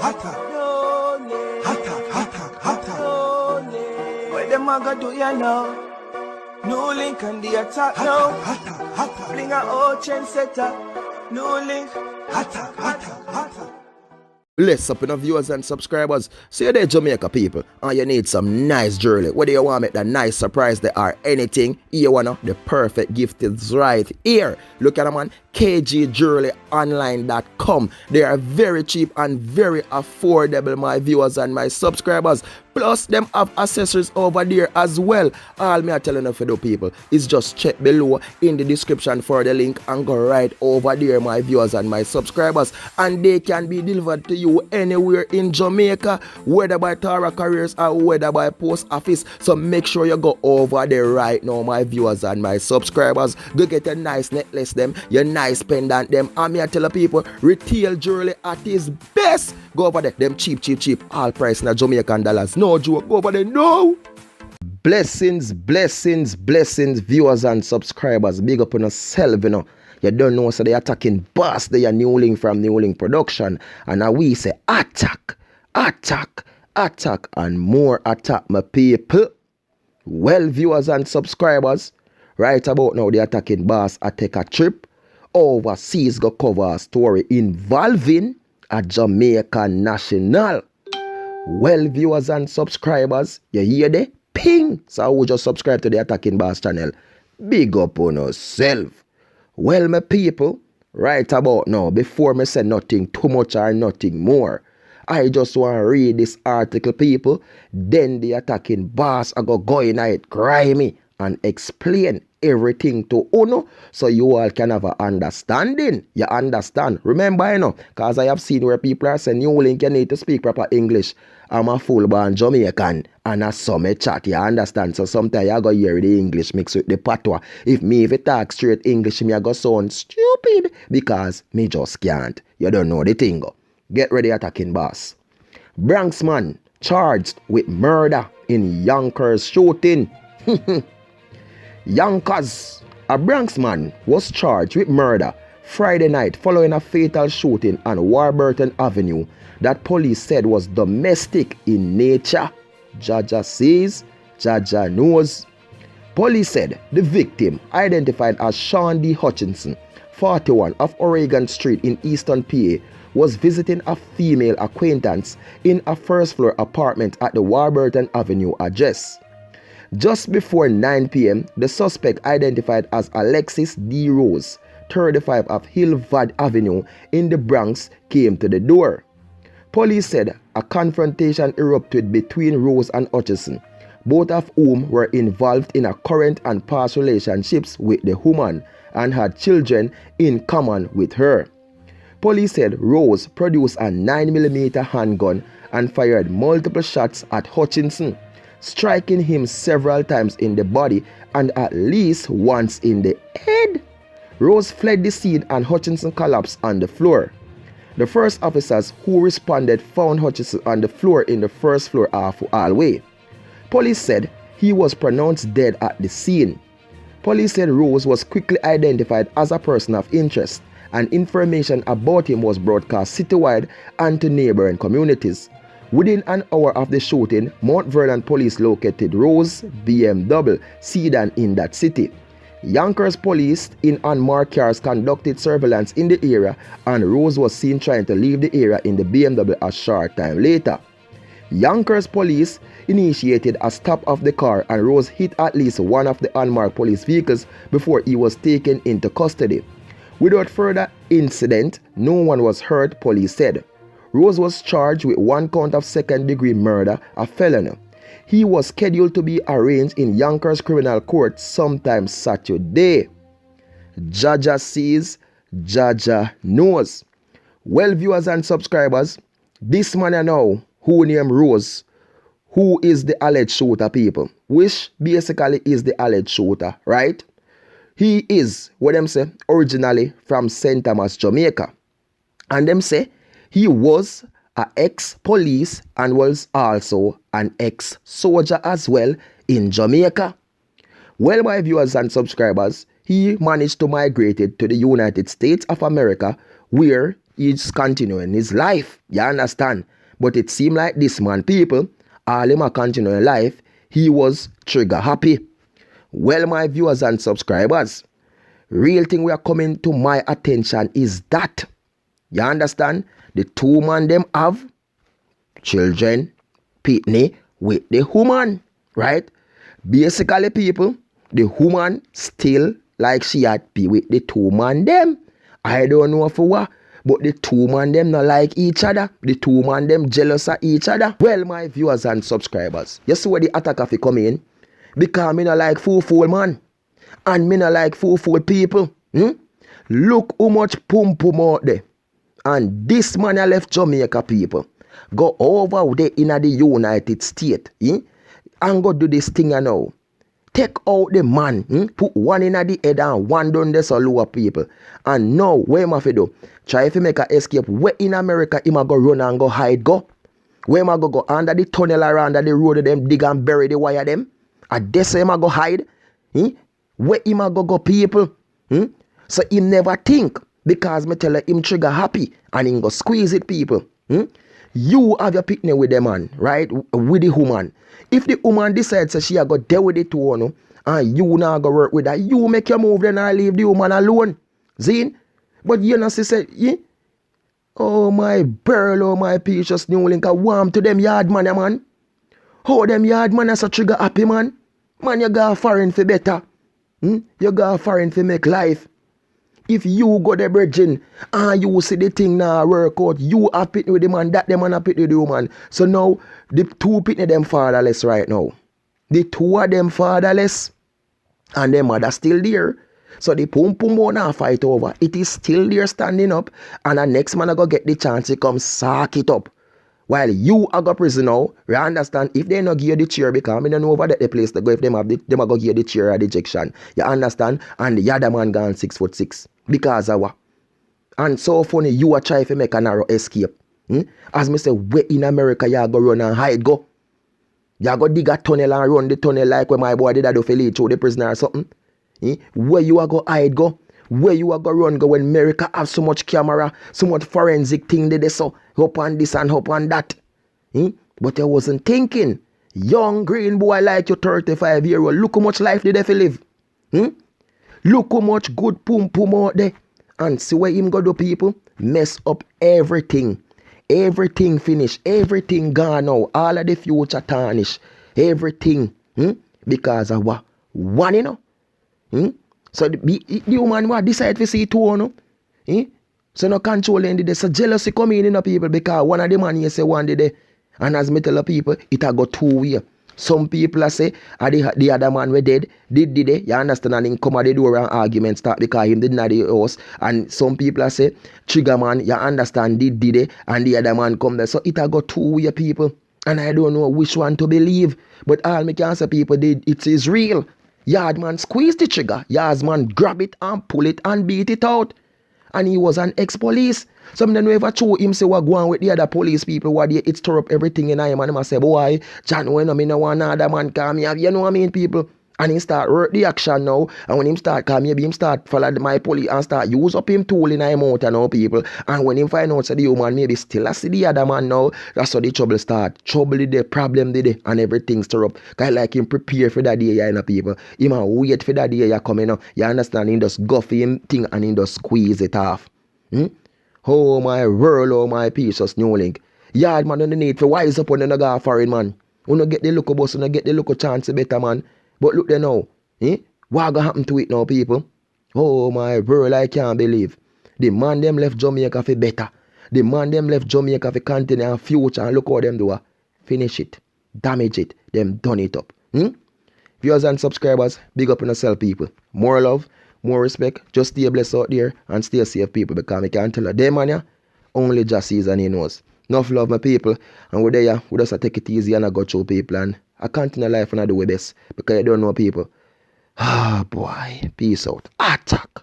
What them a go do ya now? NEWLINK and the attack now. Bring a old chain setter. NEWLINK. Bless up in the viewers and subscribers. See you there, Jamaica people, and you need some nice jewelry. Whether you want to make that nice surprise there or anything, you wanna the perfect gift is right here. Look at them on kgjewelryonline.com. They are very cheap and very affordable, my viewers and my subscribers. Plus, them have accessories over there as well. All me are telling you for the people is just check below in the description for the link and go right over there, my viewers and my subscribers. And they can be delivered to you anywhere in Jamaica, whether by Tara Couriers or whether by post office. So make sure you go over there right now, my viewers and my subscribers. Go get a nice necklace them, your nice pendant them. And me I tell the people, retail jewelry at its best. Go over there, them cheap, all price in Jamaican dollars. No joke, go over there, no. Blessings, viewers and subscribers. Big up on yourself, you know. You don't know, so they attacking boss. They are NEWLINK from NEWLINK Production. And now we say attack, and more attack, my people. Well, viewers and subscribers, right about now, they attacking boss. I take a trip overseas, go cover a story involving a Jamaican national. Well, viewers and subscribers, you hear the ping? So I will just subscribe to the Attacking Boss channel. Big up on yourself. Well, my people, right about now, before me say nothing too much or nothing more, I just want to read this article, people. Then the Attacking Boss I go in it grimy and explain everything to Uno so you all can have an understanding. You understand? Remember, you know, because I have seen where people are saying, NEWLINK, you need to speak proper English. I'm a full-born Jamaican and I saw me chat, you understand? So sometimes I go hear the English mixed with the patois. If it talk straight English, me I go sound stupid because me just can't. You don't know the thing. Get ready, Attacking Boss. Bronx man charged with murder in Yonkers shooting. Yonkers, a Bronx man was charged with murder Friday night following a fatal shooting on Warburton Avenue that police said was domestic in nature. Jaja sees, Jaja knows. Police said the victim, identified as Sean D. Hutchinson, 41 of Oregon Street in Eastern PA, was visiting a female acquaintance in a first-floor apartment at the Warburton Avenue address. Just before 9 p.m., the suspect, identified as Alexis D. Rose, 35 of Hillvad Avenue in the Bronx, came to the door. Police said a confrontation erupted between Rose and Hutchinson, both of whom were involved in a current and past relationships with the woman and had children in common with her. Police said Rose produced a 9mm handgun and fired multiple shots at Hutchinson, striking him several times in the body and at least once in the head. Rose fled the scene and Hutchinson collapsed on the floor. The first officers who responded found Hutchinson on the floor in the first floor hallway. Police said he was pronounced dead at the scene. Police said Rose was quickly identified as a person of interest and information about him was broadcast citywide and to neighboring communities. Within an hour of the shooting, Mount Vernon police located Rose BMW sedan in that city. Yonkers police in unmarked cars conducted surveillance in the area and Rose was seen trying to leave the area in the BMW a short time later. Yonkers police initiated a stop of the car and Rose hit at least one of the unmarked police vehicles before he was taken into custody. Without further incident, no one was hurt, police said. Rose was charged with 1 count of second-degree murder, a felony. He was scheduled to be arraigned in Yonkers Criminal Court sometime Saturday. Jaja sees, Jaja knows. Well, viewers and subscribers, this man I know, who named Rose, who is the alleged shooter, people, which basically is the alleged shooter, right? He is, what them say, originally from St. Thomas, Jamaica. And them say he was an ex-police and was also an ex-soldier as well in Jamaica. Well, my viewers and subscribers, he managed to migrate to the United States of America, where He's continuing his life. You understand? But it seemed like this man, people, all him a continuing life, he was trigger happy. Well, my viewers and subscribers, real thing we are coming to my attention is that, you understand, the two man them have children, pitney with the woman, right? Basically, people, the woman still like she had be with the two man them. I don't know for what, but the two man them not like each other. The two man them jealous of each other. Well, my viewers and subscribers, you see where the attack have come in? Because me not like fool man. And me not like fool people. Look how much pum out there. And this man I left Jamaica, people. Go over there in the United States. And go do this thing now. Take out the man. Put one in the head and one down there so lower people. And now, where am I do? Try to make a escape. Where in America him a go run and go hide go? Where am I go under the tunnel around the road of them, dig and bury the wire them? And this him a go hide? Where him a go people? So him never think. Because me tell him trigger happy and him go squeeze it, people. You have your picnic with the man, right? With the woman. If the woman decides that she a go deal with the two, and you now go work with her, you make your move then I leave the woman alone. Zine? But you know, she said, oh my burl, oh my precious NEWLINK, I warm to them yard man, man. How them yard man is a trigger happy, man? Man, you go foreign for better. You go foreign for make life. If you go the bridging and you see the thing now work out, you are pitting with the man, that the man are pitting with the woman. So now, the two pitting them fatherless right now. The two of them fatherless and their mother still there. So the pum won't now fight over. It is still there standing up and the next man are going to get the chance to come sack it up. While you are go prison now, you understand, if they not give you the chair, because I don't know over the place to go, if them have the, them are going to give you the chair or the ejection. You understand? And the other man gone 6'6". Because of what? And so funny, you are trying to make a narrow escape. As me say, where in America you go run and hide go? You go dig a tunnel and run the tunnel like when my boy did that to lead through the prisoner or something? Where you are go hide go? Where you are go run go when America have so much camera, so much forensic thing they so up on this and up on that? But you wasn't thinking. Young green boy like you 35-year-old, look how much life did they live? Look how much good pum out there. And see where him go do, people? Mess up everything. Everything finish. Everything gone now. All of the future tarnish. Everything. Because of what? One, you know. So the woman what decide to see two, no? So no controlling the so jealousy coming in, you know, people, because one of the man you say one day. And as me tell the people, it a go two way. Some people say, the other man we dead, did it, you understand, and him come at the door and argument start because him didn't have the house. And some people say, trigger man, you understand, did it, and the other man come there. So it a go two-way, people. And I don't know which one to believe. But all me can say, people, it is real. Yard man squeeze the trigger. Yard man grab it and pull it and beat it out. And he was an ex-police. Some of them never show him say what go on with the other police people, what they it stir up everything in him, and him say, boy, John, when I mean no one other man come here, you know what I mean, people. And he start work the action now, and when him start come, maybe him start follow my police and start use up him tool in him out and now, people. And when him find out say the human maybe still see the other man now, that's how the trouble start. Trouble the problem the and everything stir up. Cause like him prepare for that day, you know, people. Him a wait for that day you coming up. You understand? He just go for him thing and he just squeeze it off. Oh my world, oh my precious NEWLINK. Yard man, don't need for wise up on the go foreign man. You don't get the look of boss, you don't get the look of chance better, man. But look there now. What gonna happen to it now, people? Oh my world, I can't believe. The man them left Jamaica for better. The man them left Jamaica for continue and future, and look how them do. Finish it. Damage it. Them done it up. Viewers and subscribers, big up on yourself, people. More love. More respect, just stay blessed out there and stay safe, people, because I can't tell you, them man, only just sees and he knows. Enough love, my people, and we're there, we just take it easy and I go through people, and I continue life and I do my best, because I don't know people. Ah, boy, peace out. Attack.